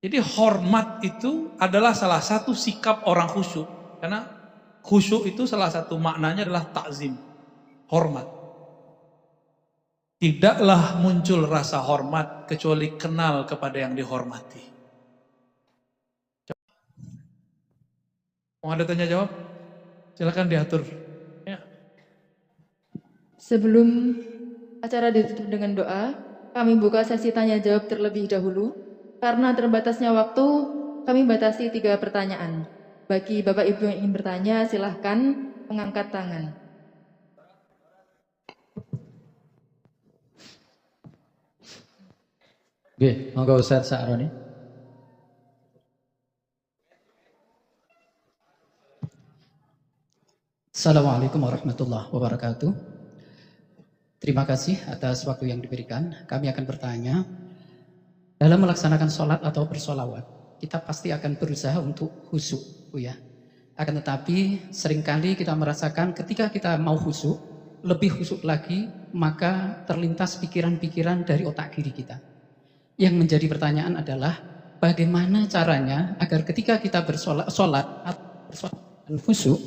Jadi hormat itu adalah salah satu sikap orang khusyuk. Karena khusyuk itu salah satu maknanya adalah takzim, hormat. Tidaklah muncul rasa hormat kecuali kenal kepada yang dihormati. Mau ada tanya jawab? Silakan diatur. Ya. Sebelum acara ditutup dengan doa, kami buka sesi tanya jawab terlebih dahulu. Karena terbatasnya waktu, kami batasi 3 pertanyaan. Bagi Bapak Ibu yang ingin bertanya, silahkan mengangkat tangan. Oke, monggo Ustaz Sa'roni. Assalamualaikum warahmatullahi wabarakatuh. Terima kasih atas waktu yang diberikan. Kami akan bertanya, dalam melaksanakan sholat atau bersolawat, kita pasti akan berusaha untuk khusyuk, ya. Akan tetapi seringkali kita merasakan ketika kita mau khusyuk, lebih khusyuk lagi, maka terlintas pikiran-pikiran dari otak kiri kita. Yang menjadi pertanyaan adalah bagaimana caranya agar ketika kita bersolat atau bersolat dan khusyuk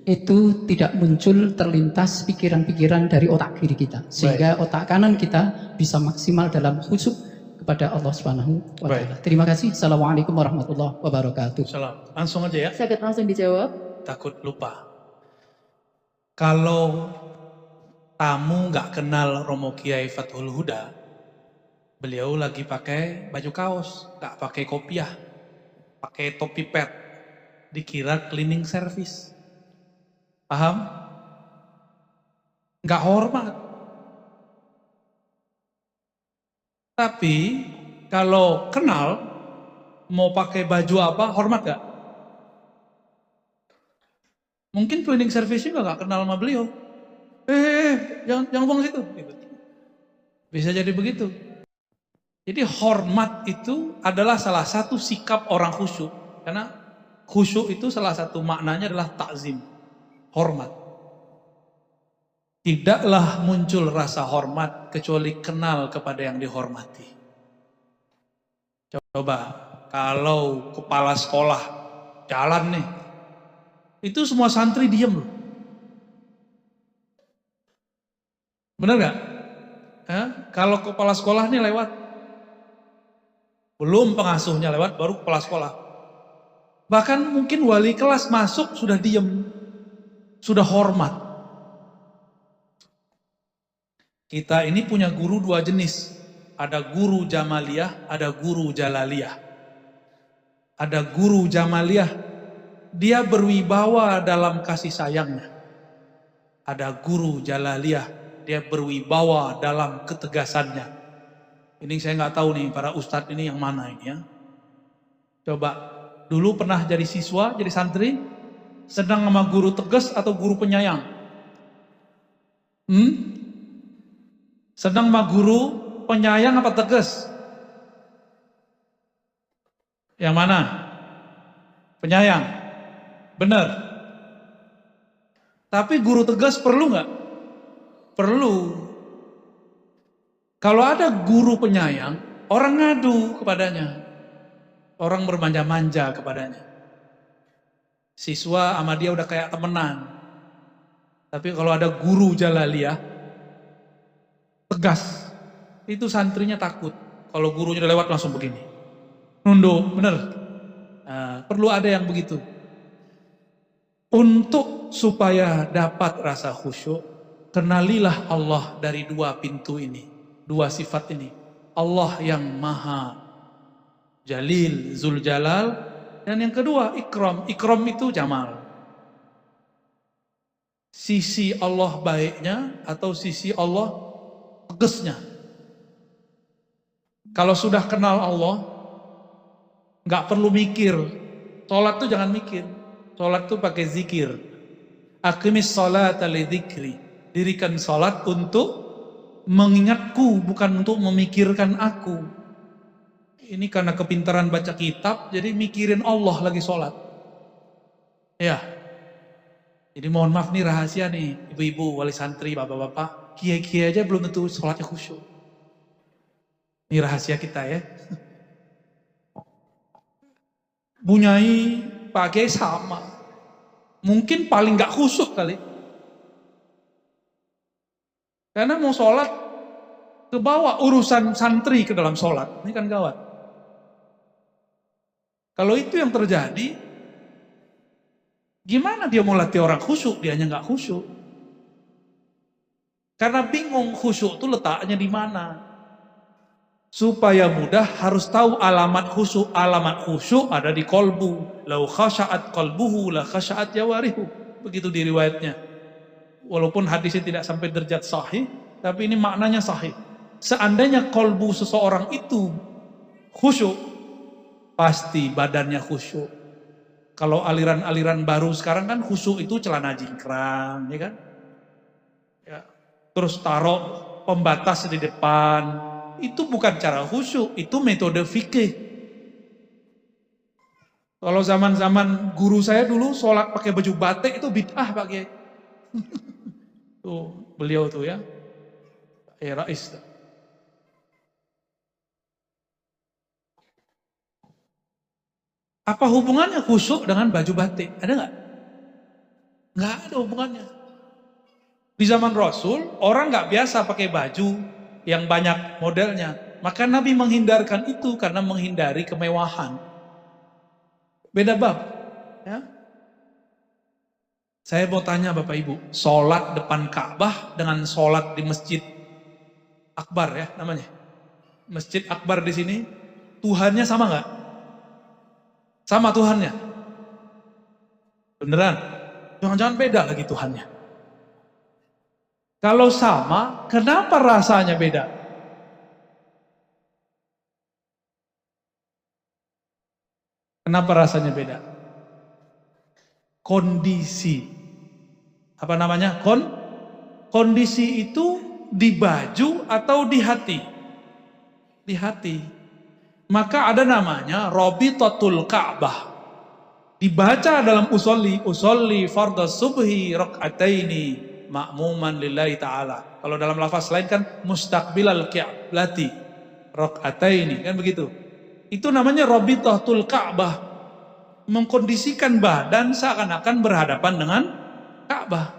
itu tidak muncul terlintas pikiran-pikiran dari otak kiri kita, sehingga otak kanan kita bisa maksimal dalam khusyuk kepada Allah Subhanahu wa taala. Terima kasih. Assalamualaikum warahmatullahi wabarakatuh. Salam. Langsung aja ya. Sakit langsung dijawab. Takut lupa. Kalau tamu nggak kenal Romo Kiai Fathul Huda, beliau lagi pakai baju kaos, nggak pakai kopiah, pakai topi pet, dikira cleaning service. Paham? Nggak hormat. Tapi kalau kenal, mau pakai baju apa, hormat gak? Mungkin cleaning service juga gak kenal sama beliau. Jangan buang situ. Bisa jadi begitu. Jadi hormat itu adalah salah satu sikap orang khusyuk. Karena khusyuk itu salah satu maknanya adalah takzim, hormat. Tidaklah muncul rasa hormat kecuali kenal kepada yang dihormati. Coba, kalau kepala sekolah jalan nih, itu semua santri diem loh. Bener gak? Kalau kepala sekolah nih lewat, belum pengasuhnya lewat, baru kepala sekolah. Bahkan mungkin wali kelas masuk sudah diem, sudah hormat. Kita ini punya guru 2 jenis. Ada guru Jamaliyah, ada guru Jalaliyah. Ada guru Jamaliyah, dia berwibawa dalam kasih sayangnya. Ada guru Jalaliyah, dia berwibawa dalam ketegasannya. Ini saya nggak tahu nih para ustadz ini yang mana ini ya. Coba, dulu pernah jadi siswa, jadi santri, sedang sama guru tegas atau guru penyayang? Sedang sama guru penyayang apa tegas? Yang mana? Penyayang. Benar. Tapi guru tegas perlu nggak? Perlu. Kalau ada guru penyayang, orang ngadu kepadanya. Orang bermanja-manja kepadanya. Siswa sama dia udah kayak temenan. Tapi kalau ada guru Jalaliyah, tegas, itu santrinya takut. Kalau gurunya udah lewat langsung begini. Nunduk, bener. Perlu ada yang begitu. Untuk supaya dapat rasa khusyuk, kenalilah Allah dari 2 pintu ini, 2 sifat ini. Allah yang maha jalil, zul jalal, dan yang kedua ikram. Ikram itu jamal. Sisi Allah baiknya atau sisi Allah tegasnya. Kalau sudah kenal Allah, nggak perlu mikir. Sholat tuh jangan mikir. Sholat tuh pakai zikir. Aqimis sholata li dzikri. Dirikan sholat untuk mengingatku, bukan untuk memikirkan aku. Ini karena kepintaran baca kitab, jadi mikirin Allah lagi sholat. Ya. Jadi mohon maaf nih rahasia nih, ibu-ibu, wali santri, bapak-bapak, kiai-kiai aja belum tentu sholatnya khusyuk. Ini rahasia kita ya. Bunyai Pak Kiai sama. Mungkin paling gak khusyuk kali. Karena mau sholat, kebawa urusan santri ke dalam sholat. Ini kan gawat. Kalau itu yang terjadi, gimana dia mau latih orang khusyuk? Dianya gak khusyuk. Karena bingung khusyuk itu letaknya di mana. Supaya mudah harus tahu alamat khusyuk. Alamat khusyuk ada di kolbu. Lau khasya'at kolbuhu la khasya'at jawarihu. Begitu di riwayatnya. Walaupun hadisnya tidak sampai derajat sahih, tapi ini maknanya sahih. Seandainya kolbu seseorang itu khusyuk, pasti badannya khusyuk. Kalau aliran-aliran baru sekarang kan khusyuk itu celana jingkrang, ya kan? Ya. Terus taruh pembatas di depan. Itu bukan cara khusyuk, itu metode fikih. Kalau zaman-zaman guru saya dulu sholat pakai baju batik itu bid'ah Pak Kiai. Tuh, beliau tuh ya. Rais. Apa hubungannya khusyuk dengan baju batik? Ada nggak? Nggak ada hubungannya. Di zaman Rasul, orang nggak biasa pakai baju yang banyak modelnya. Maka Nabi menghindarkan itu karena menghindari kemewahan. Beda bab. Ya. Saya mau tanya Bapak Ibu, sholat depan Ka'bah dengan sholat di Masjid Akbar ya namanya. Masjid Akbar di sini, Tuhannya sama nggak? Sama Tuhannya? Beneran? Jangan-jangan beda lagi Tuhannya. Kalau sama, kenapa rasanya beda? Kenapa rasanya beda? Kondisi. Apa namanya? Kondisi itu di baju atau di hati? Di hati. Maka ada namanya Rabitatul Ka'bah. Dibaca dalam usolli fardhu subhi rak'ataini ma'muman lillahi ta'ala. Kalau dalam lafaz lain kan mustaqbilal qiblati rak'ataini, kan begitu. Itu namanya Rabitatul Ka'bah. Mengkondisikan badan seakan-akan berhadapan dengan Ka'bah.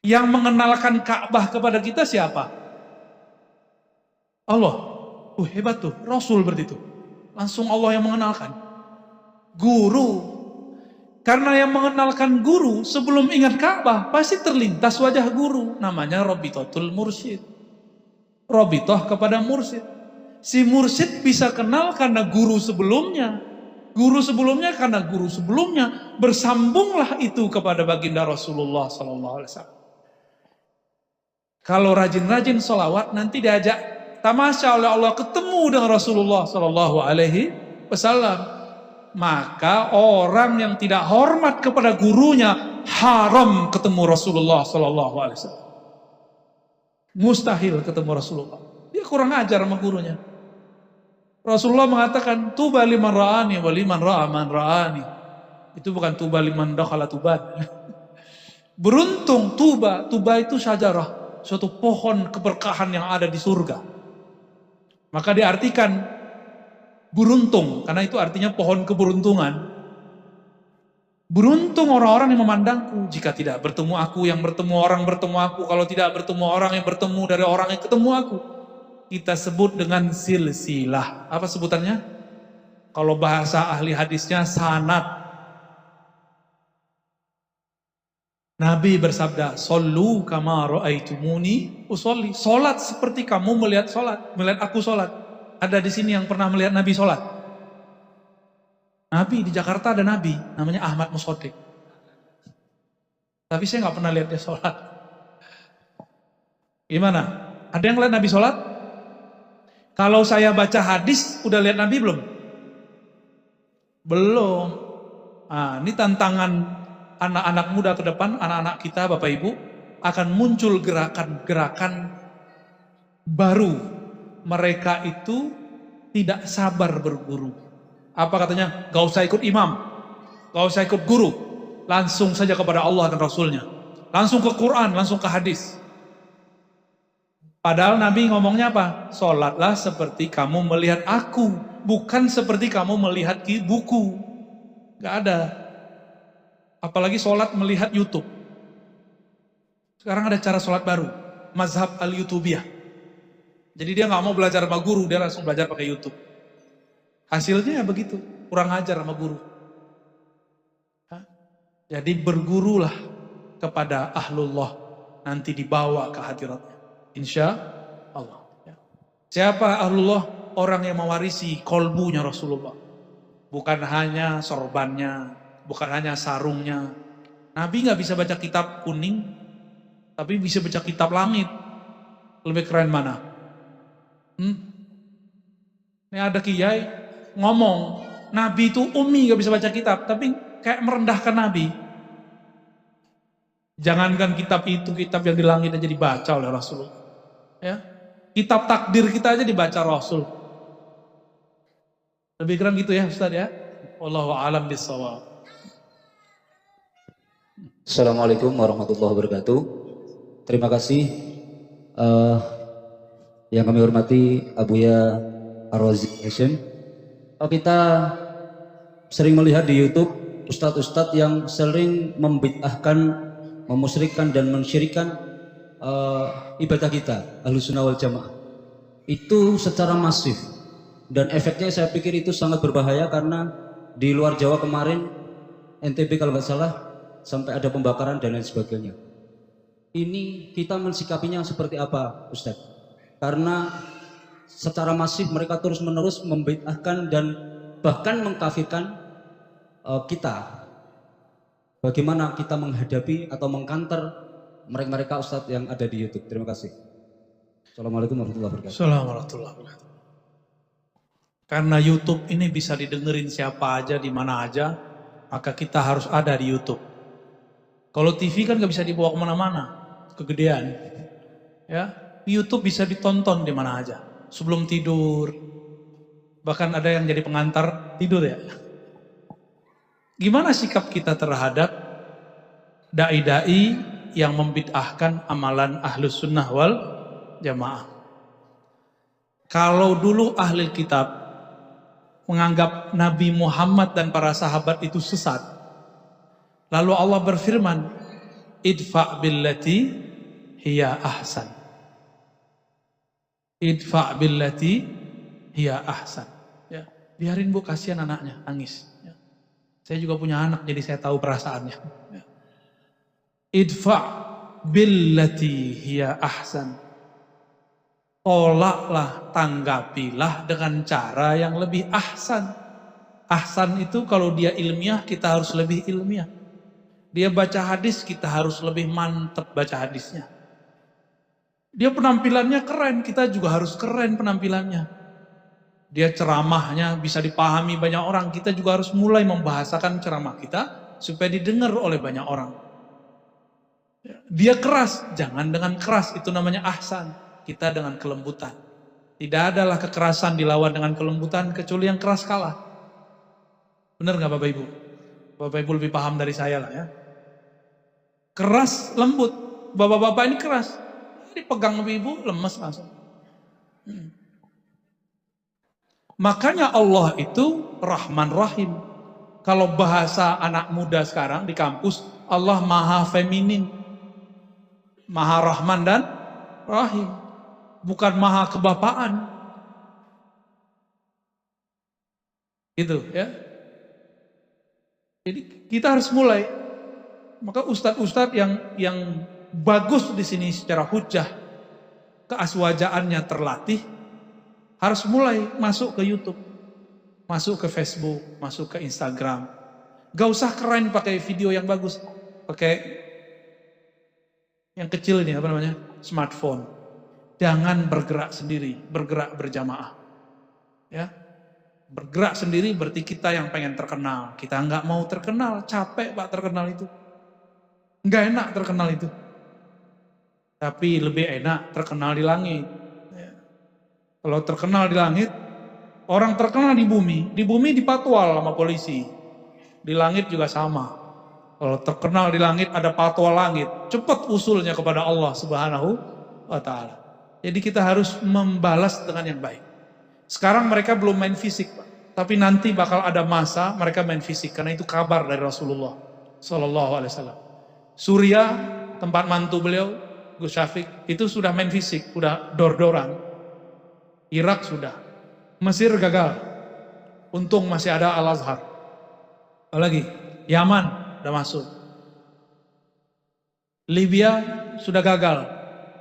Yang mengenalkan Ka'bah kepada kita siapa? Allah. Hebat tuh, Rasul berarti itu. Langsung Allah yang mengenalkan. Guru. Karena yang mengenalkan guru sebelum ingat Ka'bah pasti terlintas wajah guru. Namanya Rabitatul Mursyid. Rabitah kepada mursyid. Si mursyid bisa kenal karena guru sebelumnya. Guru sebelumnya karena guru sebelumnya. Bersambunglah itu kepada baginda Rasulullah SAW. Kalau rajin-rajin sholawat nanti diajak tamasya oleh Allah ketemu dengan Rasulullah SAW. Maka orang yang tidak hormat kepada gurunya haram ketemu Rasulullah SAW. Mustahil ketemu Rasulullah. Dia kurang ajar sama gurunya. Rasulullah mengatakan tuba liman ra'ani wa liman ra'a man ra'ani. Itu bukan tuba liman dakhala tuban. Beruntung tuba itu syajarah, suatu pohon keberkahan yang ada di surga. Maka diartikan beruntung, karena itu artinya pohon keberuntungan. Beruntung orang-orang yang memandangku. Jika tidak bertemu aku, yang bertemu orang bertemu aku. Kalau tidak bertemu orang, yang bertemu dari orang yang ketemu aku. Kita sebut dengan silsilah. Apa sebutannya? Kalau bahasa ahli hadisnya sanad. Nabi bersabda, "Shollu kama ra'aitumuni usolli." Salat seperti kamu melihat salat, melihat aku salat. Ada di sini yang pernah melihat Nabi salat? Nabi di Jakarta ada Nabi, namanya Ahmad Musodik. Tapi saya nggak pernah lihat dia salat. Gimana? Ada yang lihat Nabi salat? Kalau saya baca hadis, udah lihat Nabi belum? Belum. Nah, ini tantangan anak-anak muda ke depan, anak-anak kita, Bapak Ibu, akan muncul gerakan-gerakan baru. Mereka itu tidak sabar berguru. Apa katanya? Gak usah ikut imam, gak usah ikut guru, langsung saja kepada Allah dan Rasulnya. Langsung ke Quran, langsung ke hadis. Padahal Nabi ngomongnya apa? Sholatlah seperti kamu melihat aku. bukan seperti kamu melihat di buku. Gak ada. Apalagi sholat melihat YouTube. Sekarang ada cara sholat baru, mazhab al-YouTubiyah. Jadi dia gak mau belajar sama guru, dia langsung belajar pakai YouTube. Hasilnya ya begitu, kurang ajar sama guru. Jadi bergurulah kepada ahlullah, nanti dibawa ke hadiratnya. Insya Allah. Siapa ahlullah? Orang yang mewarisi kolbunya Rasulullah. Bukan hanya sorbannya, bukan hanya sarungnya. Nabi gak bisa baca kitab kuning, tapi bisa baca kitab langit. Lebih keren mana? Ini ada kiai ngomong, Nabi itu ummi gak bisa baca kitab, tapi kayak merendahkan Nabi. Jangankan kitab itu, kitab yang di langit aja dibaca oleh Rasulullah. Ya, kitab takdir kita aja dibaca Rasul. Lebih keren gitu ya Ustaz ya. Wallahu a'lam bishawab. Assalamualaikum warahmatullahi wabarakatuh. Terima kasih yang kami hormati Abuya Ar-Razi Hashim. Kita sering melihat di YouTube ustadz-ustadz yang sering membid'ahkan, memusyrikkan dan mensyirikan ibadah kita Ahlussunnah wal Jamaah. Itu secara masif dan efeknya saya pikir itu sangat berbahaya karena di luar Jawa kemarin NTB kalau nggak salah sampai ada pembakaran dan lain sebagainya. Ini kita mensikapinya seperti apa Ustadz? Karena secara masif mereka terus-menerus membid'ahkan dan bahkan mengkafirkan kita. Bagaimana kita menghadapi atau mengkanter mereka-mereka Ustadz yang ada di YouTube? Terima kasih. Assalamualaikum warahmatullahi wabarakatuh. Assalamualaikum warahmatullahi wabarakatuh. Karena YouTube ini bisa didengerin siapa aja, di mana aja, maka kita harus ada di YouTube. Kalau TV kan gak bisa dibawa kemana-mana, kegedean. Ya, YouTube bisa ditonton di mana aja. Sebelum tidur, bahkan ada yang jadi pengantar tidur ya. Gimana sikap kita terhadap dai-dai yang membid'ahkan amalan Ahlus Sunnah wal Jamaah? Kalau dulu ahli kitab menganggap Nabi Muhammad dan para sahabat itu sesat, lalu Allah berfirman, idfa' billati hiya ahsan. Idfa' billati hiya ahsan. Ya, biarin Bu, kasihan anaknya nangis. Ya. Saya juga punya anak, jadi saya tahu perasaannya. Ya. Idfa' billati hiya ahsan. Tolaklah, tanggapilah dengan cara yang lebih ahsan. Ahsan itu kalau dia ilmiah, kita harus lebih ilmiah. Dia baca hadis, kita harus lebih mantep baca hadisnya. Dia penampilannya keren, kita juga harus keren penampilannya. Dia ceramahnya bisa dipahami banyak orang, kita juga harus mulai membahasakan ceramah kita supaya didengar oleh banyak orang. Dia keras, jangan dengan keras, itu namanya ahsan. Kita dengan kelembutan. Tidak adalah kekerasan dilawan dengan kelembutan kecuali yang keras kalah. Benar nggak Bapak Ibu? Bapak Ibu lebih paham dari saya lah ya. Keras, lembut. Bapak-bapak ini keras. Dipegang ibu lemes langsung. Makanya Allah itu Rahman Rahim. Kalau bahasa anak muda sekarang di kampus, Allah maha feminin. Maha Rahman dan Rahim. Bukan maha kebapaan. Gitu ya. Jadi kita harus mulai. Maka ustadz-ustadz yang bagus di sini secara hujah, keaswajaannya terlatih, harus mulai masuk ke YouTube, masuk ke Facebook, masuk ke Instagram. Gak usah keren pakai video yang bagus, pakai yang kecil ini apa namanya, smartphone. Jangan bergerak sendiri, bergerak berjamaah. Ya, bergerak sendiri berarti kita yang pengen terkenal. Kita nggak mau terkenal, capek Pak terkenal itu. Nggak enak terkenal itu. Tapi lebih enak terkenal di langit. Ya. Kalau terkenal di langit, orang terkenal di bumi dipatwal sama polisi. Di langit juga sama. Kalau terkenal di langit ada patwal langit, cepat usulnya kepada Allah Subhanahu wa Ta'ala. Jadi kita harus membalas dengan yang baik. Sekarang mereka belum main fisik, Pak. Tapi nanti bakal ada masa mereka main fisik, karena itu kabar dari Rasulullah Sallallahu Alaihi Wasallam. Suriah, tempat mantu beliau, Gus Syafiq, itu sudah main fisik, sudah dor-doran. Irak sudah. Mesir gagal. Untung masih ada Al-Azhar. Apalagi? Yaman udah masuk. Libya sudah gagal.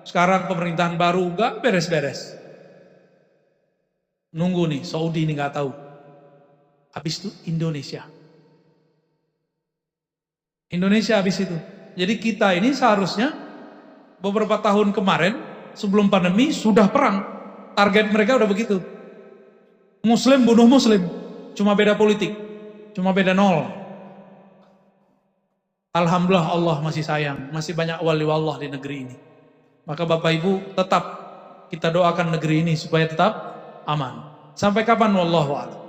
Sekarang pemerintahan baru gak beres-beres. Nunggu nih, Saudi ini gak tahu. Habis itu Indonesia. Indonesia habis itu. Jadi kita ini seharusnya beberapa tahun kemarin sebelum pandemi sudah perang. Target mereka udah begitu. Muslim bunuh Muslim. Cuma beda politik. Cuma beda nol. Alhamdulillah Allah masih sayang. Masih banyak wali Allah di negeri ini. Maka Bapak Ibu tetap kita doakan negeri ini supaya tetap aman. Sampai kapan? Wallahu a'lam.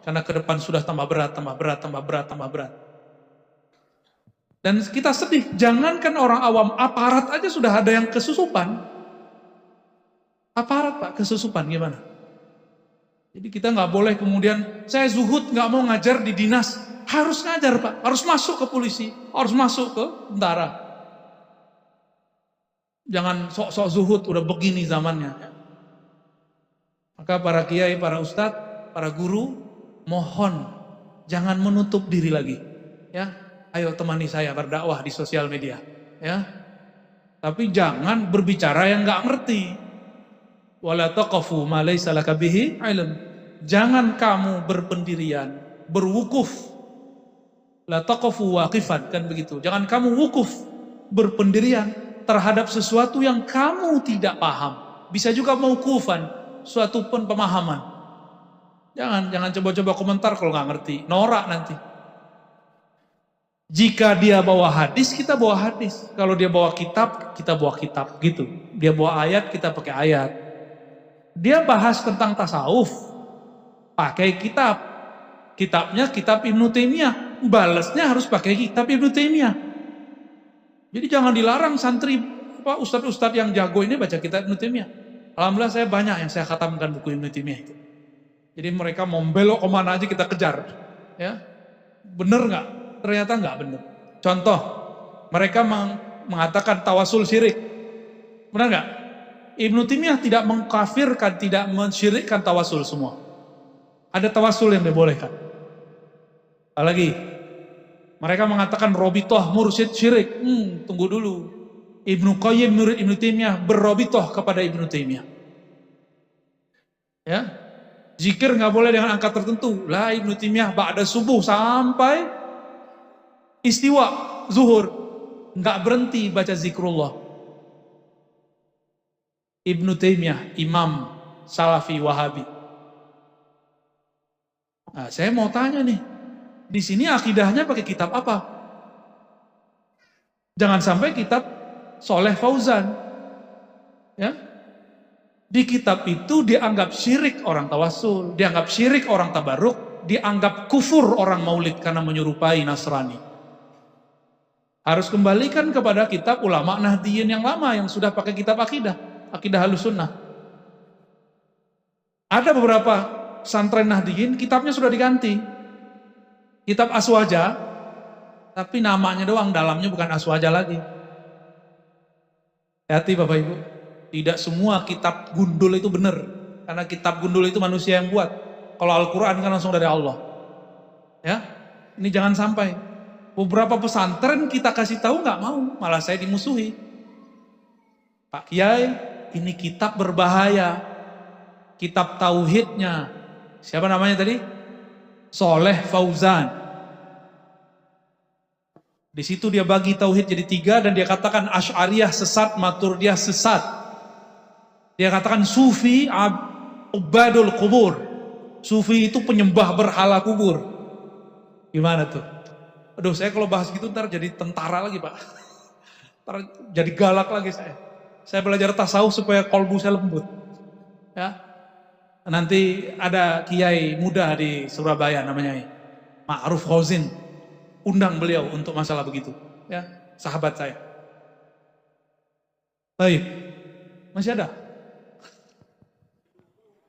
Karena ke depan sudah tambah berat, tambah berat, tambah berat, tambah berat. Dan kita sedih, jangankan orang awam, aparat aja sudah ada yang kesusupan. Aparat Pak, kesusupan gimana? Jadi kita nggak boleh kemudian, saya zuhud nggak mau ngajar di dinas. Harus ngajar Pak, harus masuk ke polisi, harus masuk ke tentara. Jangan sok-sok zuhud, udah begini zamannya. Maka para kiai, para ustadz, para guru, mohon jangan menutup diri lagi. Ya, ayo temani saya berdakwah di sosial media. Ya, tapi jangan berbicara yang nggak ngerti. Wala taqafu ma laysa laka bihi ilm. Jangan kamu berpendirian, berwukuf. La taqafu waqifan, kan begitu. Jangan kamu wukuf, berpendirian terhadap sesuatu yang kamu tidak paham. Bisa juga mauqufan, suatu pun pemahaman. Jangan coba-coba komentar kalau nggak ngerti, norak nanti. Jika dia bawa hadis, kita bawa hadis. Kalau dia bawa kitab, kita bawa kitab, gitu. Dia bawa ayat, kita pakai ayat. Dia bahas tentang tasawuf, pakai kitab. Kitabnya kitab Ibnu Taimiyah, balasnya harus pakai kitab Ibnu Taimiyah. Jadi jangan dilarang santri, ustadz-ustadz yang jago ini baca kitab Ibnu Taimiyah. Alhamdulillah saya banyak yang saya khatamkan buku Ibnu Taimiyah itu. Jadi mereka mau belok kemana aja kita kejar. Ya, bener nggak? Ternyata nggak bener. Contoh, mereka mengatakan tawasul syirik. Benar nggak? Ibnu Taimiyah tidak mengkafirkan, tidak mensyirikkan tawasul semua. Ada tawasul yang dibolehkan. Apalagi, mereka mengatakan robitoh mursyid syirik. Tunggu dulu. Ibnu Qayyim murid Ibnu Taimiyah berrobitoh kepada Ibnu Taimiyah. Ya, zikir nggak boleh dengan angka tertentu. Lah Ibnu Taimiyah ba'da subuh sampai istiwa zuhur nggak berhenti baca zikrullah. Ibnu Taimiyah, Imam Salafi Wahabi. Nah, saya mau tanya nih, di sini akidahnya pakai kitab apa? Jangan sampai kitab Soleh Fauzan, ya. Di kitab itu dianggap syirik orang tawasul, dianggap syirik orang tabarruk, dianggap kufur orang maulid karena menyerupai Nasrani. Harus kembalikan kepada kitab ulama Nahdiyin yang lama yang sudah pakai kitab akidah Ahlussunnah. Ada beberapa pesantren Nahdiyin kitabnya sudah diganti. Kitab Aswaja, tapi namanya doang, dalamnya bukan Aswaja lagi. Hati Bapak Ibu, tidak semua kitab gundul itu benar. Karena kitab gundul itu manusia yang buat. Kalau Al-Quran kan langsung dari Allah. Ya, ini jangan sampai. Beberapa pesantren kita kasih tahu nggak mau, malah saya dimusuhi. Pak Kiai, ini kitab berbahaya. Kitab tauhidnya. Siapa namanya tadi? Soleh Fauzan. Di situ dia bagi tauhid jadi 3 dan dia katakan Asy'ariyah sesat, Maturidiyah sesat. Dia katakan Sufi ubadul kubur. Sufi itu penyembah berhala kubur. Gimana tuh? Aduh, saya kalau bahas gitu ntar jadi tentara lagi Pak. Ntar jadi galak lagi saya. Saya belajar tasawuf supaya kolbu saya lembut. Ya. Nanti ada kiai muda di Surabaya namanya Ma'ruf Khozin. Undang beliau untuk masalah begitu. Ya, sahabat saya. Baik. Masih ada?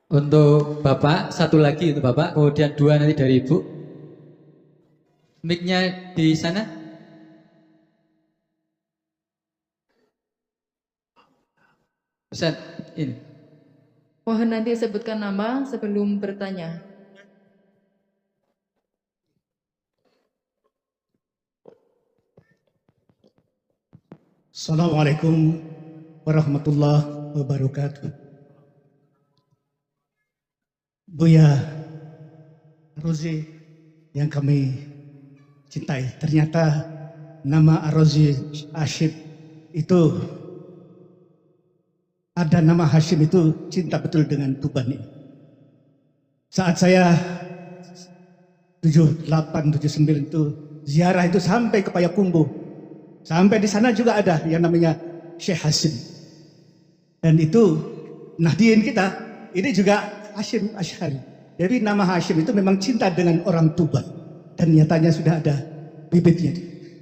Untuk Bapak, satu lagi untuk Bapak, kemudian dua nanti dari Ibu. Mic-nya di sana. Ustaz, ini. Mohon nanti sebutkan nama sebelum bertanya. Assalamualaikum warahmatullahi wabarakatuh. Buya Rozi yang kami cintai, ternyata nama Rozi Hashim itu, ada nama Hashim itu cinta betul dengan Tuban ini. Saat saya 78, 79 itu ziarah itu sampai ke Payakumbuh. Sampai di sana juga ada yang namanya Syekh Hashim. Dan itu Nahdien kita, ini juga Hashim Asy'ari. Jadi nama Hashim itu memang cinta dengan orang Tuban. Dan nyatanya sudah ada bibitnya.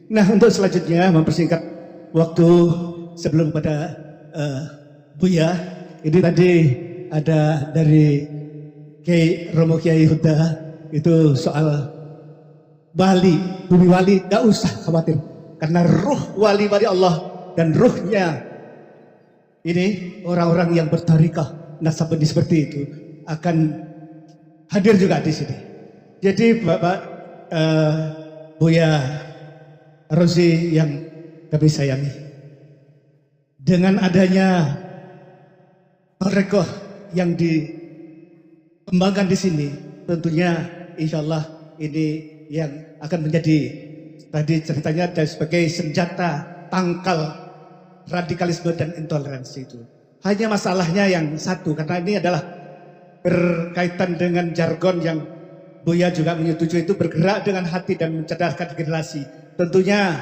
Nah, untuk selanjutnya mempersingkat waktu sebelum pada Buya, ini tadi ada dari Kiai Romo Kiai Huda itu soal wali, bumi wali, gak usah khawatir. Karena ruh wali-wali Allah dan ruhnya ini orang-orang yang bertarikah nasabah seperti itu akan hadir juga di sini. Jadi Bapak Buya Rozi yang kami sayangi, dengan adanya mereka yang dikembangkan di sini, tentunya insya Allah ini yang akan menjadi tadi ceritanya sebagai senjata tangkal radikalisme dan intoleransi itu. Hanya masalahnya yang satu, karena ini adalah berkaitan dengan jargon yang Buya juga menyetujui, itu bergerak dengan hati dan mencerdaskan generasi. Tentunya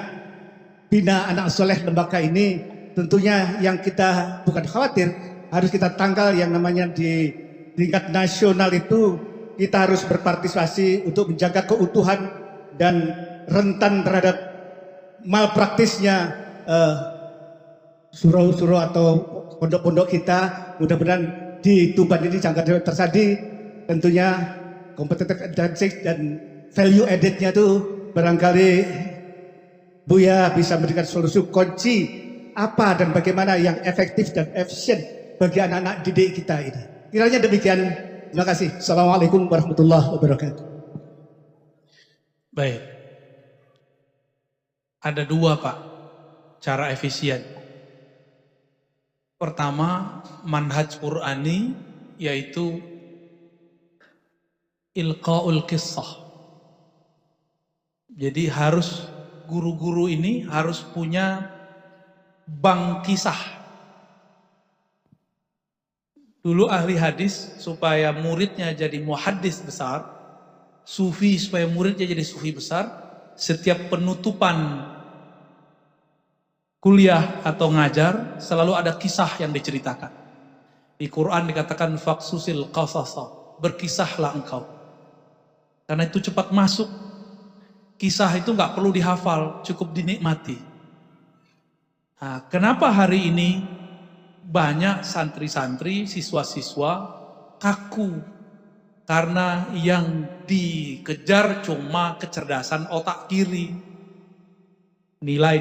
bina anak soleh lembaga ini, tentunya yang kita bukan khawatir, harus kita tangkal yang namanya di tingkat nasional itu, kita harus berpartisipasi untuk menjaga keutuhan dan rentan terhadap malpraktisnya surau-surau atau pondok-pondok kita. Mudah-mudahan di Tuban ini jangan terjadi, tentunya kompetensi dan value added-nya itu barangkali Buya bisa memberikan solusi kunci apa dan bagaimana yang efektif dan efisien bagi anak-anak didik kita ini. Kiranya demikian. Terima kasih. Assalamualaikum warahmatullahi wabarakatuh. Baik. Ada dua Pak cara efisien. Pertama, manhaj Qur'ani, yaitu ilqaul qissah. Jadi harus guru-guru ini harus punya bank kisah. Dulu ahli hadis supaya muridnya jadi muhaddis besar, sufi supaya muridnya jadi sufi besar, setiap penutupan kuliah atau ngajar selalu ada kisah yang diceritakan. Di Quran dikatakan faqsusil qasasa, berkisahlah engkau. Karena itu cepat masuk. Kisah itu nggak perlu dihafal, cukup dinikmati. Nah, kenapa hari ini banyak santri-santri, siswa-siswa kaku? Karena yang dikejar cuma kecerdasan otak kiri. Nilai,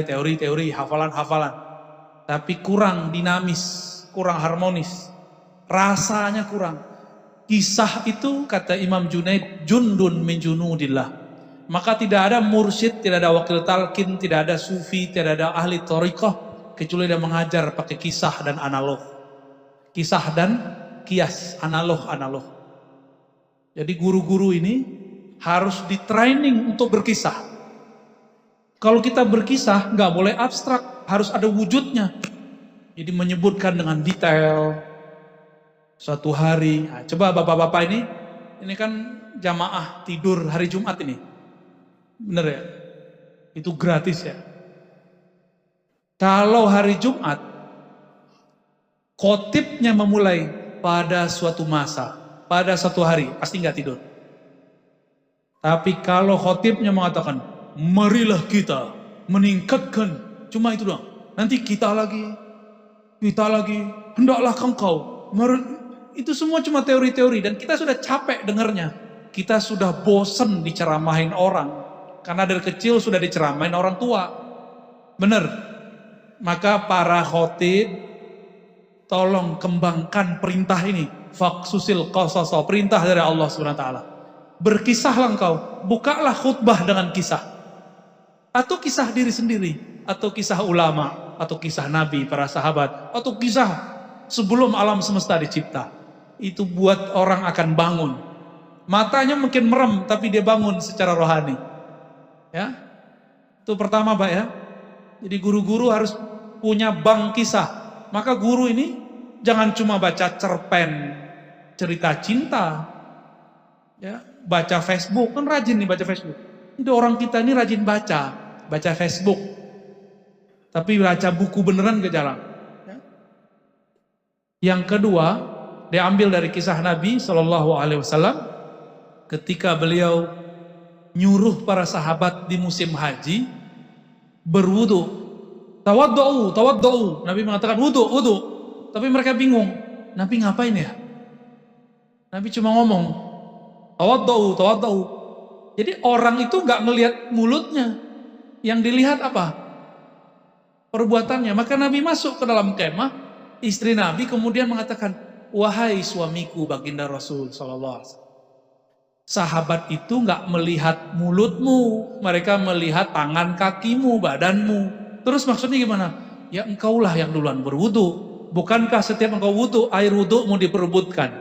teori, hafalan. Tapi kurang dinamis, kurang harmonis. Rasanya kurang. Kisah itu kata Imam Junaid, jundun min junudillah. Maka tidak ada mursyid, tidak ada wakil talqin, tidak ada sufi, tidak ada ahli thariqah kecuali dia mengajar pakai kisah dan analog. Kisah dan kias, analog. Jadi guru-guru ini harus di training untuk berkisah. Kalau kita berkisah nggak boleh abstrak, harus ada wujudnya. Jadi menyebutkan dengan detail suatu hari. Nah, coba bapak-bapak ini kan jamaah tidur hari Jumat ini, bener ya? Itu gratis ya. Kalau hari Jumat, khotibnya memulai pada suatu masa, pada suatu hari, pasti nggak tidur. Tapi kalau khotibnya mengatakan, marilah kita meningkatkan, cuma itu doang. Nanti kita lagi, hendaklah engkau. Itu semua cuma teori-teori dan kita sudah capek dengarnya. Kita sudah bosen diceramahin orang. Karena dari kecil sudah diceramahin orang tua. Benar. Maka para khotib, tolong kembangkan perintah ini. Faksusil qasasa, perintah dari Allah SWT. Berkisahlah engkau, bukalah khutbah dengan kisah. Atau kisah diri sendiri, atau kisah ulama, atau kisah nabi, para sahabat, atau kisah sebelum alam semesta dicipta. Itu buat orang akan bangun. Matanya mungkin merem, tapi dia bangun secara rohani. Ya, itu pertama Pak ya. Jadi guru-guru harus punya bank kisah. Maka guru ini jangan cuma baca cerpen, cerita cinta, ya, baca Facebook, kan rajin nih baca Facebook. Itu orang kita ini rajin baca Facebook. Tapi baca buku beneran gak jalan. Ya. Yang kedua, diambil dari kisah Nabi SAW ketika beliau nyuruh para sahabat di musim haji berwudu. Tawaddu'u. Nabi mengatakan wudu. Tapi mereka bingung. Nabi ngapain ya? Nabi cuma ngomong tawaddu'u. Jadi orang itu nggak ngelihat mulutnya. Yang dilihat apa? Perbuatannya. Maka Nabi masuk ke dalam kemah, istri Nabi kemudian mengatakan, wahai suamiku baginda Rasul sallallahu alaihi wasallam. Sahabat itu nggak melihat mulutmu, mereka melihat tangan kakimu, badanmu. Terus maksudnya gimana? Ya engkaulah yang duluan berwudu. Bukankah setiap engkau wudu, air wudu mau diperebutkan?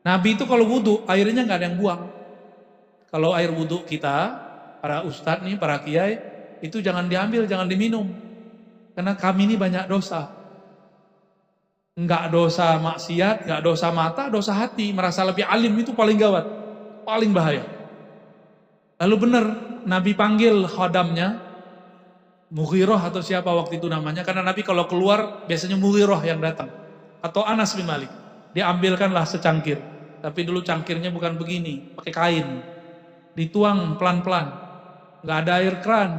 Nabi itu kalau wudu, airnya nggak ada yang buang. Kalau air wudu kita, para ustadz nih, para kiai, itu jangan diambil, jangan diminum. Karena kami ini banyak dosa. Enggak dosa maksiat, enggak dosa mata, dosa hati. Merasa lebih alim itu paling gawat, paling bahaya. Lalu benar, Nabi panggil khodamnya, Mughirah atau siapa waktu itu namanya. Karena Nabi kalau keluar, biasanya Mughirah yang datang. Atau Anas bin Malik. Diambilkanlah secangkir. Tapi dulu cangkirnya bukan begini, pakai kain. Dituang pelan-pelan. Enggak ada air keran.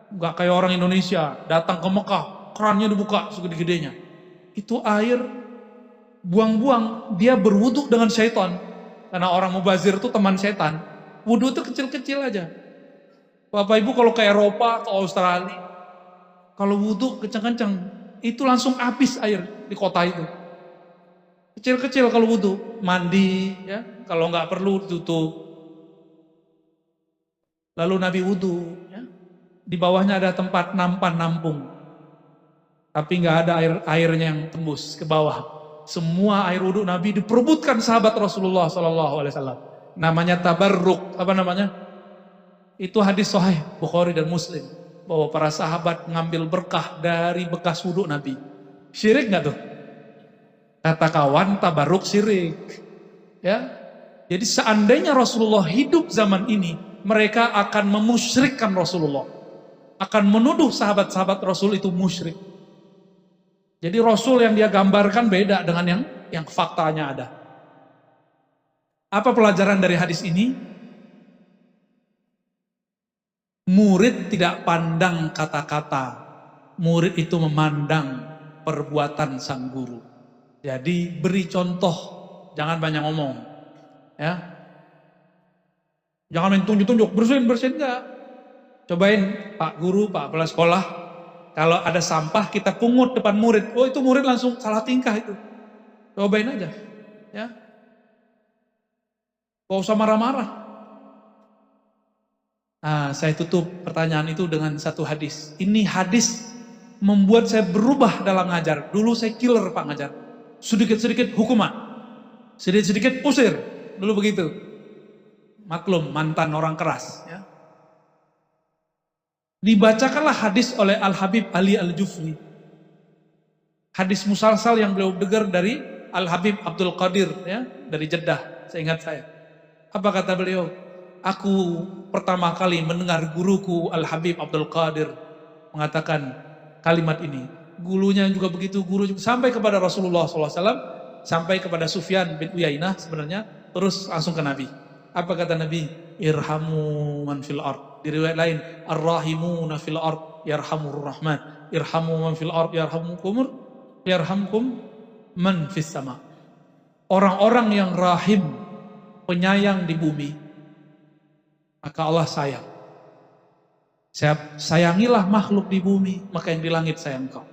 Enggak kayak orang Indonesia, datang ke Mekah, kerannya dibuka segede-gedenya. Itu air buang-buang, dia berwudu dengan syaitan. Karena orang mubazir itu teman setan. Wudu itu kecil-kecil aja. Bapak Ibu kalau ke Eropa, ke Australia, kalau wudu kencang-kencang, itu langsung habis air di kota itu. Kecil-kecil kalau wudu, mandi, ya, kalau nggak perlu tutup. Lalu Nabi wudu, ya. Di bawahnya ada tempat nampan nampung. Tapi nggak ada airnya yang tembus ke bawah. Semua air wudhu Nabi diperebutkan sahabat Rasulullah SAW. Namanya tabarruk, apa namanya? Itu hadis sahih Bukhari dan Muslim. Bahwa para sahabat mengambil berkah dari bekas wudhu Nabi. Syirik nggak tuh? Kata kawan, tabarruk syirik. Ya, jadi seandainya Rasulullah hidup zaman ini, mereka akan memusyrikkan Rasulullah. Akan menuduh sahabat-sahabat Rasul itu musyrik. Jadi Rasul yang dia gambarkan beda dengan yang faktanya ada. Apa pelajaran dari hadis ini? Murid tidak pandang kata-kata. Murid itu memandang perbuatan sang guru. Jadi beri contoh, jangan banyak ngomong. Ya. Jangan main tunjuk-tunjuk, bersihin enggak. Cobain Pak Guru, Pak Kepala Sekolah, kalau ada sampah kita pungut depan murid. Oh itu murid langsung salah tingkah itu. Cobain aja. Ya. Gak usah marah-marah. Nah, saya tutup pertanyaan itu dengan satu hadis. Ini hadis membuat saya berubah dalam ngajar. Dulu saya killer Pak ngajar. Sedikit-sedikit hukuman. Sedikit-sedikit usir. Dulu begitu. Maklum, mantan orang keras. Ya. Dibacakanlah hadis oleh Al-Habib Ali Al-Jufri. Hadis musalsal yang beliau dengar dari Al-Habib Abdul Qadir. Ya, dari Jeddah, seingat saya. Apa kata beliau? Aku pertama kali mendengar guruku Al-Habib Abdul Qadir mengatakan kalimat ini. Gurunya juga begitu, guru juga, sampai kepada Rasulullah SAW, sampai kepada Sufyan bin Uyainah sebenarnya, terus langsung ke Nabi. Apa kata Nabi? Irhamu man fil ard. Di riwayat lain, Ar-Rahimuna fil ard yarhamur rahman. Irhamu man fil ard yarhamkum man fis sama. orang-orang yang rahim, penyayang di bumi, maka Allah sayang. Sayangilah makhluk di bumi, maka yang di langit sayang kau.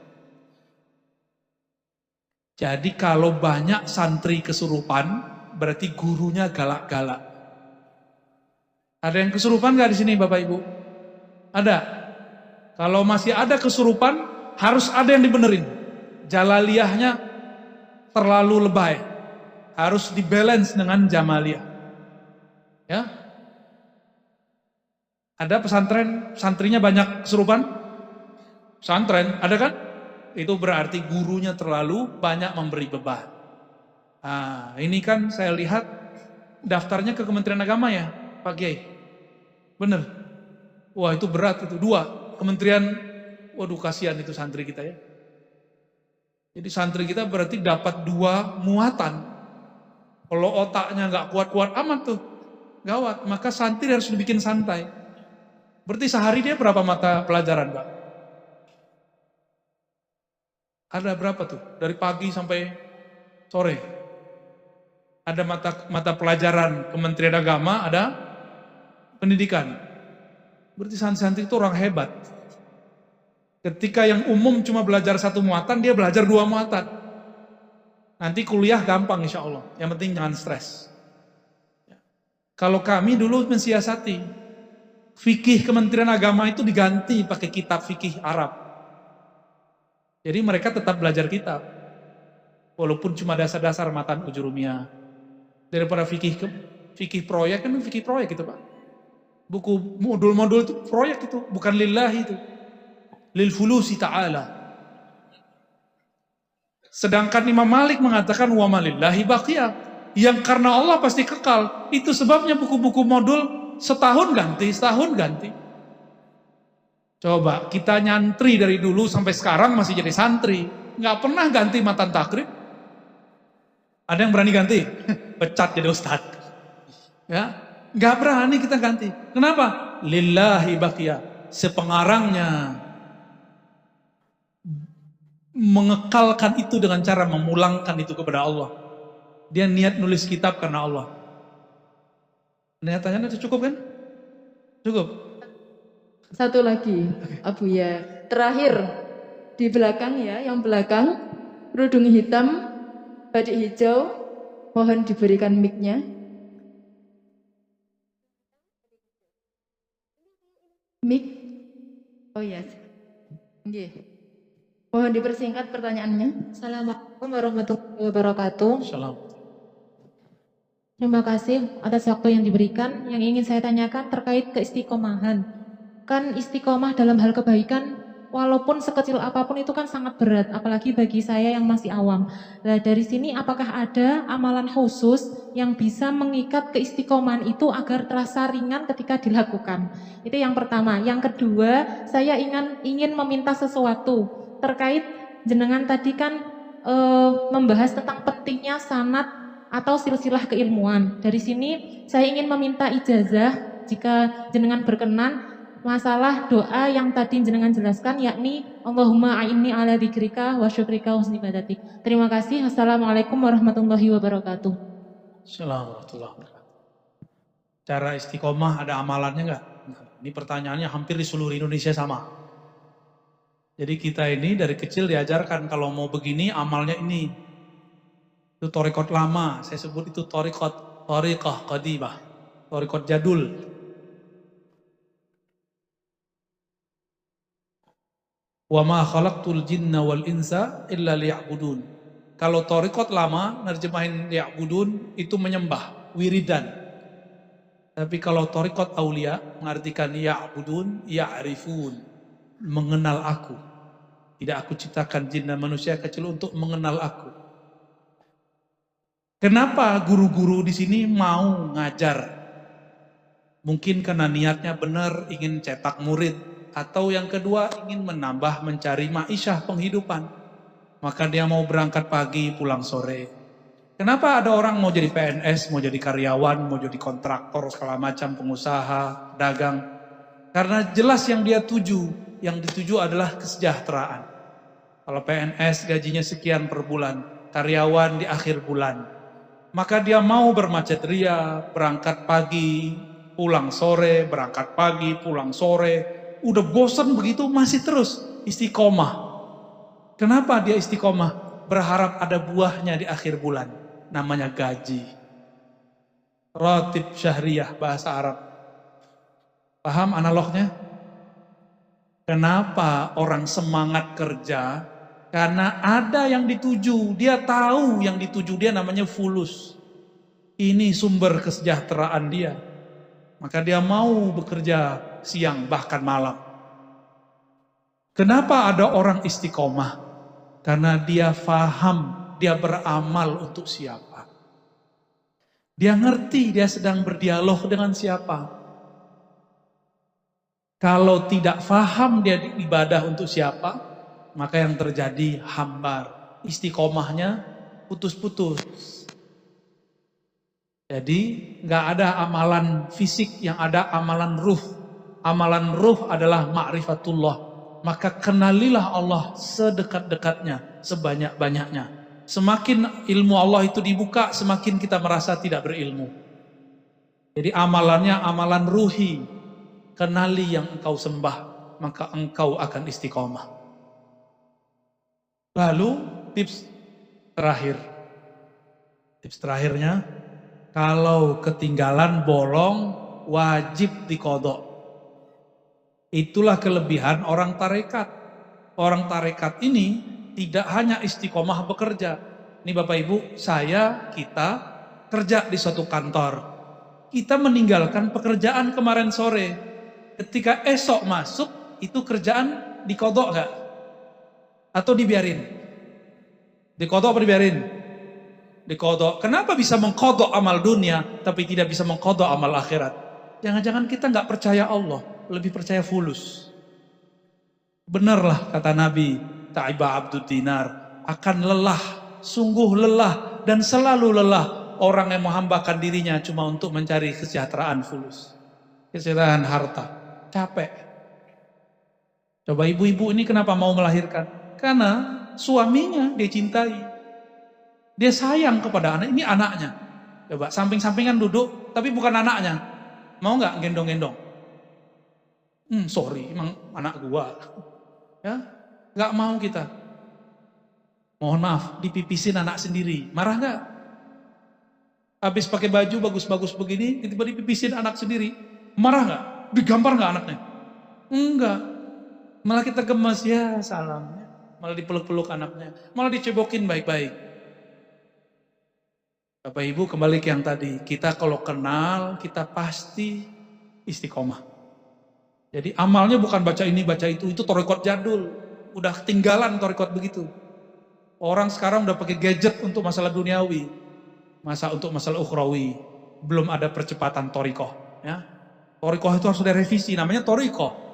Jadi kalau banyak santri kesurupan, berarti gurunya galak-galak. Ada yang kesurupan gak di sini Bapak Ibu? Ada. Kalau masih ada kesurupan, harus ada yang dibenerin. Jalaliyahnya terlalu lebay. Harus dibalance dengan jamaliyah. Ya. Ada pesantren, santrinya banyak kesurupan? Pesantren, ada kan? Itu berarti gurunya terlalu banyak memberi beban. Nah, ini kan saya lihat daftarnya ke Kementerian Agama ya, Pak Kiai. Bener. Wah itu berat itu. 2 kementerian, waduh kasihan itu santri kita ya. Jadi santri kita berarti dapat 2 muatan. Kalau otaknya nggak kuat-kuat amat tuh, gawat. Maka santri harus dibikin santai. Berarti sehari dia berapa mata pelajaran, Pak? Ada berapa tuh? Dari pagi sampai sore. Ada mata pelajaran Kementerian Agama, ada pendidikan. Berarti santri itu orang hebat. Ketika yang umum cuma belajar 1 muatan, dia belajar 2 muatan. Nanti kuliah gampang insya Allah. Yang penting jangan stres. Kalau kami dulu mensiasati, fikih Kementerian Agama itu diganti pakai kitab fikih Arab. Jadi mereka tetap belajar kitab. Walaupun cuma dasar-dasar matan ujurumiyah. Daripada fikih proyek, kan fikih proyek gitu Pak. Buku modul-modul itu proyek itu, bukan lillahi itu. Lil fulusi ta'ala. Sedangkan Imam Malik mengatakan wa malillahi baqiyah. Yang karena Allah pasti kekal. Itu sebabnya buku-buku modul setahun ganti. Coba kita nyantri dari dulu sampai sekarang masih jadi santri, nggak pernah ganti matan takrib. Ada yang berani ganti? Pecat jadi ustad. Ya, nggak berani kita ganti. Kenapa? Lillahi baqiyah. Sepengarangnya mengekalkan itu dengan cara memulangkan itu kepada Allah. Dia niat nulis kitab karena Allah. Niatannya itu cukup kan? Cukup. Satu lagi, Abu ya. Terakhir, di belakang ya, yang belakang, kerudung hitam, batik hijau, mohon diberikan mic-nya. Mic? Oh iya. Nggih. Mohon dipersingkat pertanyaannya. Assalamualaikum warahmatullahi wabarakatuh. Salam. Terima kasih atas waktu yang diberikan. Yang ingin saya tanyakan terkait keistiqomahan. Kan istiqomah dalam hal kebaikan, walaupun sekecil apapun itu kan sangat berat, apalagi bagi saya yang masih awam. Nah, dari sini apakah ada amalan khusus yang bisa mengikat keistiqomahan itu agar terasa ringan ketika dilakukan? Itu yang pertama. Yang kedua, saya ingin meminta sesuatu terkait jenengan tadi kan membahas tentang pentingnya sanad atau silsilah keilmuan. Dari sini saya ingin meminta ijazah jika jenengan berkenan masalah doa yang tadi jenengan jelaskan, yakni Allahumma a'inni ala dzikrika wa syukrika wa husni ibadatik. Terima kasih. Assalamualaikum warahmatullahi wabarakatuh. Assalamualaikum warahmatullahi wabarakatuh. Cara istiqomah ada amalannya enggak? Ini pertanyaannya hampir di seluruh Indonesia sama. Jadi kita ini dari kecil diajarkan kalau mau begini amalnya ini. Itu thariqat lama, saya sebut itu thariqah qadimah, thariqat jadul. Wa ma khalaqtul jinna wal insa illa liya'budun. Kalau thariqat lama, nerjemahin liya'budun itu menyembah, wiridan. Tapi kalau thariqat aulia mengartikan ya'budun, ya'rifun, mengenal aku. Tidak aku ciptakan jin dan manusia kecil untuk mengenal aku. Kenapa guru-guru di sini mau ngajar? Mungkin karena niatnya benar, ingin cetak murid. Atau yang kedua ingin menambah mencari ma'isyah penghidupan. Maka dia mau berangkat pagi pulang sore. Kenapa ada orang mau jadi PNS, mau jadi karyawan, mau jadi kontraktor, segala macam pengusaha, dagang. Karena jelas yang dia tuju, yang dituju adalah kesejahteraan. Kalau PNS gajinya sekian per bulan, karyawan di akhir bulan. maka dia mau bermacet ria, berangkat pagi, pulang sore, berangkat pagi, pulang sore. Udah bosan begitu masih terus istiqomah. Kenapa dia istiqomah? Berharap ada buahnya di akhir bulan. Namanya gaji. Ratib syahriyah bahasa Arab. Paham analognya? Kenapa orang semangat kerja? Karena ada yang dituju. Dia tahu yang dituju dia namanya fulus. Ini sumber kesejahteraan dia. Maka dia mau bekerja siang bahkan malam. Kenapa ada orang istiqomah? Karena dia faham, dia beramal untuk siapa. Dia ngerti dia sedang berdialog dengan siapa. Kalau tidak faham dia ibadah untuk siapa, maka yang terjadi hambar. Istiqomahnya putus-putus. Jadi nggak ada amalan fisik, yang ada amalan ruh. Amalan ruh adalah ma'rifatullah. Maka kenalilah Allah sedekat-dekatnya, sebanyak-banyaknya. Semakin ilmu Allah itu dibuka, semakin kita merasa tidak berilmu. Jadi amalannya amalan ruhi. Kenali yang engkau sembah, maka engkau akan istiqomah. Lalu tips terakhir. Tips terakhirnya, kalau ketinggalan bolong, wajib diqodho. Itulah kelebihan orang tarekat. Orang tarekat ini tidak hanya istiqomah bekerja. Ini Bapak Ibu, kita kerja di suatu kantor. Kita meninggalkan pekerjaan kemarin sore. Ketika esok masuk, itu kerjaan diqodho gak? Atau dibiarin? Diqodho apa dibiarin? Diqodho. Kenapa bisa mengqodho amal dunia, tapi tidak bisa mengqodho amal akhirat? Jangan-jangan kita gak percaya Allah, lebih percaya fulus. Benarlah kata Nabi, Ta'iba Abdud Dinar, akan lelah, sungguh lelah, dan selalu lelah orang yang menghambakan dirinya cuma untuk mencari kesejahteraan fulus. Kesejahteraan harta. Capek. Coba ibu-ibu ini kenapa mau melahirkan? Karena suaminya dia cintai. Dia sayang kepada anak. Ini anaknya. Coba samping-sampingan duduk, tapi bukan anaknya. Mau nggak gendong-gendong? Sorry, emang anak gua. Ya, nggak mau kita. Mohon maaf, dipipisin anak sendiri. Marah nggak? Habis pakai baju bagus-bagus begini, tiba-tiba dipipisin anak sendiri. Marah nggak? Digampar nggak anaknya? Enggak. Malah kita gemes, ya salam. Malah dipeluk-peluk anaknya. Malah dicebokin baik-baik. Bapak Ibu kembali ke yang tadi. Kita kalau kenal, kita pasti istiqomah. Jadi amalnya bukan baca ini, baca itu thariqat jadul. Udah ketinggalan thariqat begitu. Orang sekarang udah pakai gadget untuk masalah duniawi. Untuk masalah ukhrawi. Belum ada percepatan thariqah. Ya. Thariqah itu harus ada revisi, namanya thariqah.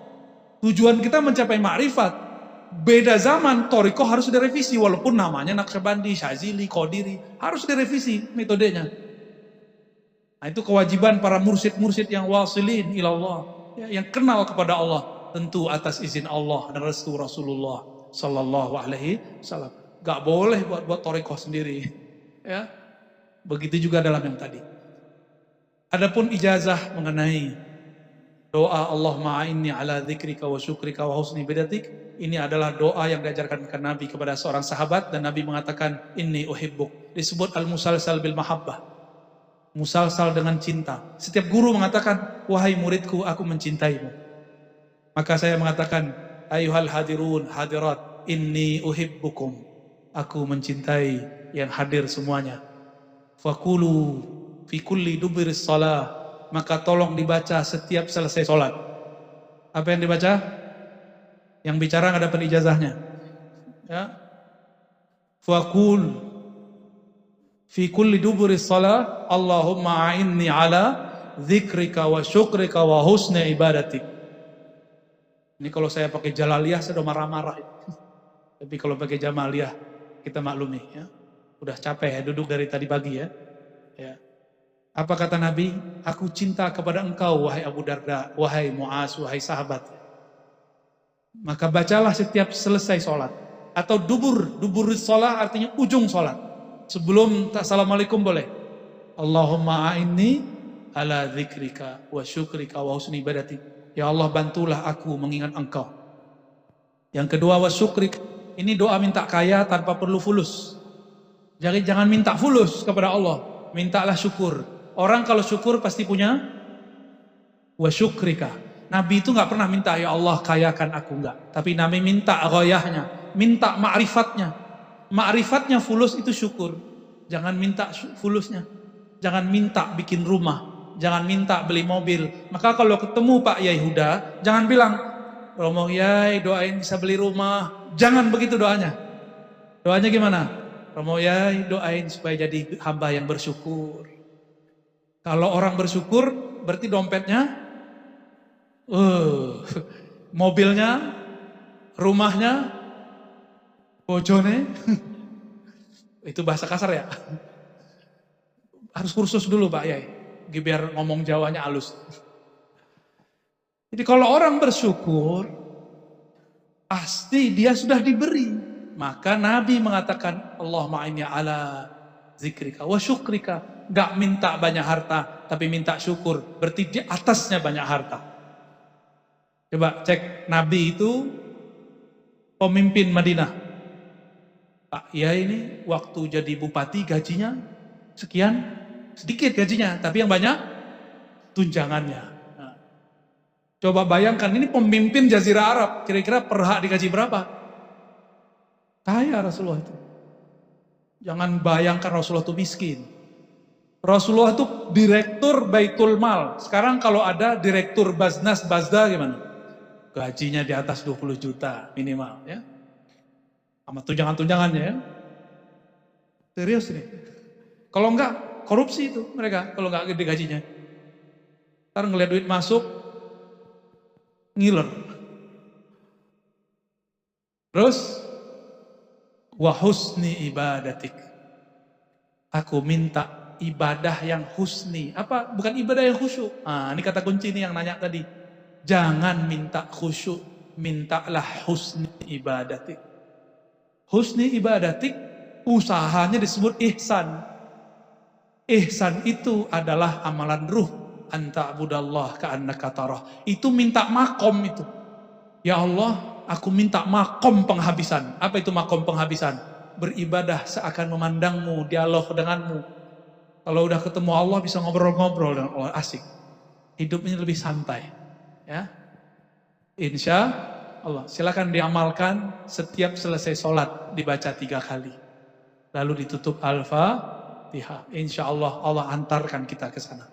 Tujuan kita mencapai ma'rifat. Beda zaman, thariqah harus ada revisi. Walaupun namanya Naqsyabandi, Syazili, Qadiri. Harus ada revisi metodenya. Nah itu kewajiban para mursyid-mursyid yang wasilin ilallah. Yang kenal kepada Allah. Tentu atas izin Allah dan restu Rasulullah Sallallahu Alaihi Wasallam. Gak boleh buat thariqah sendiri. Ya, begitu juga dalam yang tadi. Adapun ijazah mengenai doa Allahumma a'inni ala dzikrika wa syukrika wa husni ibadatik, ini adalah doa yang diajarkan ke Nabi kepada seorang sahabat, dan Nabi mengatakan inni uhibbuk. Disebut al-musalsal bil mahabbah. Musalsal dengan cinta. Setiap guru mengatakan, wahai muridku, aku mencintaimu. Maka saya mengatakan, ayuhal hadirun hadirat, inni uhibbukum. Aku mencintai yang hadir semuanya. Fakulu fi kulli dubiris shalah, maka tolong dibaca setiap selesai sholat. Apa yang dibaca? Yang bicara nggak dapat ijazahnya. Ya. Fakul fi kulli dubiris shalah, Allahumma a'inni ala dzikrika wa syukrika wa husni ibadatik. Ini kalau saya pakai Jalaliyah saya udah marah-marah. Tapi kalau pakai Jamaliyah kita maklumi ya. Udah capek ya duduk dari tadi pagi ya. Ya. Apa kata Nabi? Aku cinta kepada engkau wahai Abu Darda, wahai Mu'az, wahai sahabat. Maka bacalah setiap selesai sholat. Atau dubur sholat artinya ujung sholat. Sebelum assalamualaikum boleh. Allahumma a'inni ala dzikrika wa syukrika wa husni ibadati. Ya Allah, bantulah aku mengingat Engkau. Yang kedua, wa syukrik. Ini doa minta kaya tanpa perlu fulus. Jadi jangan minta fulus kepada Allah. Mintalah syukur. Orang kalau syukur pasti punya wa syukrika. Nabi itu nggak pernah minta ya Allah kayakan aku, enggak. Tapi Nabi minta ghayahnya, minta ma'rifatnya. Ma'rifatnya fulus itu syukur. Jangan minta fulusnya. Jangan minta bikin rumah. Jangan minta beli mobil. Maka kalau ketemu Pak Yai Huda, jangan bilang, Romo Yai doain bisa beli rumah. Jangan begitu doanya. Doanya gimana? Romo Yai doain supaya jadi hamba yang bersyukur. Kalau orang bersyukur berarti dompetnya, mobilnya, rumahnya, bojone, itu bahasa kasar ya. Harus kursus dulu Pak Yai, biar ngomong Jawanya halus. Jadi kalau orang bersyukur, pasti dia sudah diberi. Maka Nabi mengatakan, Allahumma inni ala zikrika wa syukrika. Gak minta banyak harta, tapi minta syukur. Berarti di atasnya banyak harta. Coba cek, Nabi itu pemimpin Madinah. Pak Yai ini waktu jadi bupati gajinya sekian, sedikit gajinya, tapi yang banyak tunjangannya. Nah, coba bayangkan, ini pemimpin Jazirah Arab, kira-kira per hak digaji berapa? Kaya Rasulullah itu. Jangan bayangkan Rasulullah itu miskin. Rasulullah itu direktur Baitul Mal. Sekarang kalau ada direktur Baznas, Bazda gimana? Gajinya di atas 20 juta minimal ya. Sama tunjangan-tunjangannya ya. Serius nih. Kalau enggak, korupsi itu mereka kalau enggak gede gajinya. Ntar ngeliat duit masuk, ngiler. Terus, wa husni ibadatik. Aku minta ibadah yang husni. Apa? Bukan ibadah yang khusyuk. Nah, ini kata kunci nih yang nanya tadi. Jangan minta khusyuk, mintalah husni ibadatik. Husni ibadatik, usahanya disebut ihsan. Ihsan itu adalah amalan ruh. Anta abudallah ka'annaka tarah. Itu minta makom itu. Ya Allah, aku minta makom penghabisan. Apa itu makom penghabisan? Beribadah seakan memandangmu, dialog denganmu. Kalau udah ketemu Allah bisa ngobrol-ngobrol dengan Allah, asik. Hidupnya lebih santai. Ya, insya Allah. Silakan diamalkan setiap selesai sholat dibaca 3 kali. Lalu ditutup Al-Fatihah. Insya Allah Allah antarkan kita ke sana.